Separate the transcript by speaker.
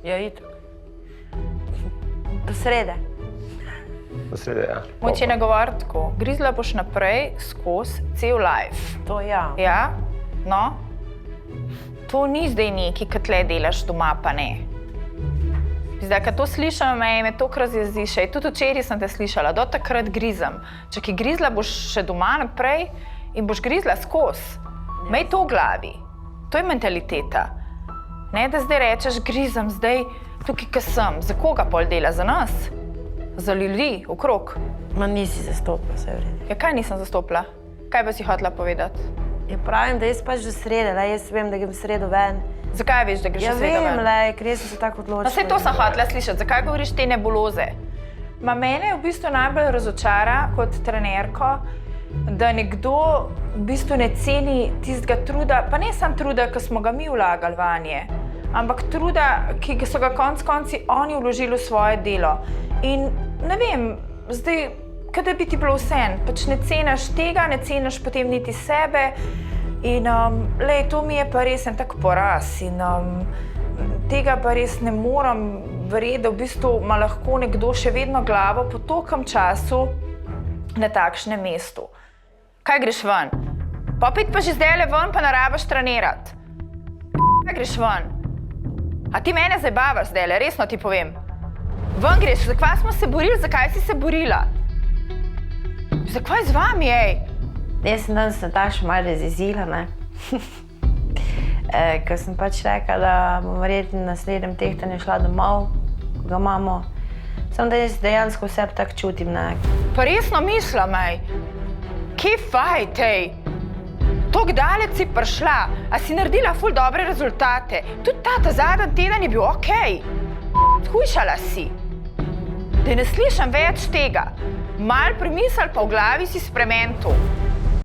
Speaker 1: Ja, itak. Do srede.
Speaker 2: Do srede, ja.
Speaker 3: Moče ne govori tako. Grizla boš naprej skozi cel life.
Speaker 1: To ja.
Speaker 3: Ja? No? To ni zdaj nekaj, kar tle delaš doma, pa ne. Zdaj, ko to slišam, me toliko razjezi še. Tudi včeraj sem te slišala, do takrat grizem. Če ki grizla boš še doma naprej in boš grizla skozi. Imej to v glavi. To je mentaliteta. Ne, da zdaj rečeš, grizem zdaj tukaj, ko sem. Za koga pol dela? Za nas? Za ljudi okrog?
Speaker 1: Ma nisi zastopila, vse v redu.
Speaker 3: Ja, kaj nisem zastopila? Kaj pa si hotela povedati?
Speaker 1: Ja, pravim, da jaz pač do srede, le, jaz vem, da grem v sredo ven.
Speaker 3: Zakaj veš, da greš
Speaker 1: Ja,
Speaker 3: v sredo
Speaker 1: vem,
Speaker 3: ven?
Speaker 1: le, ker jaz sem se tako odločila.
Speaker 3: No, saj to sem hotela slišati. Zakaj govoriš te nebuloze? Ma mene v bistvu najbolj razočara kot trenerko, da nekdo v bistvu ne ceni tistega truda, pa ne samo truda, ki smo ga mi vlagali vanje, ampak truda, ki so ga konec konci oni vložili v svoje delo. In ne vem, zdaj, kada bi ti bilo vseeno, pač ne ceniš tega, ne ceniš potem niti sebe. In lej, to mi je pa res en tak poraz in tega pa res ne morem verjeti, da v bistvu ima lahko nekdo še vedno glavo po tolkem času na takšnem mestu. Kaj greš ven? Pa pit pa že zdajle ven, pa ne rabiš trenirati. Kaj greš ven? A ti mene zabavaš zdajle, resno ti povem. Ven greš, zakaj smo se borili, zakaj si se borila? Zakaj z vami, ej?
Speaker 1: Jaz sem danes Natašo malo razjezila, ne. Ker sem pač rekla, da bom verjetno na naslednjem tehtanju šla domov, ko ga imamo. Samo da jaz dejansko vse tako čutim, ne.
Speaker 3: Pa resno mislim, ej. Kje fajt, ej? Tok daleč si prišla, a si naredila ful dobre rezultate. Tudi ta zadnji teden je bil okej. Hujšala si. Da ne slišam več tega. Mal premisli pa v glavi si spremenil.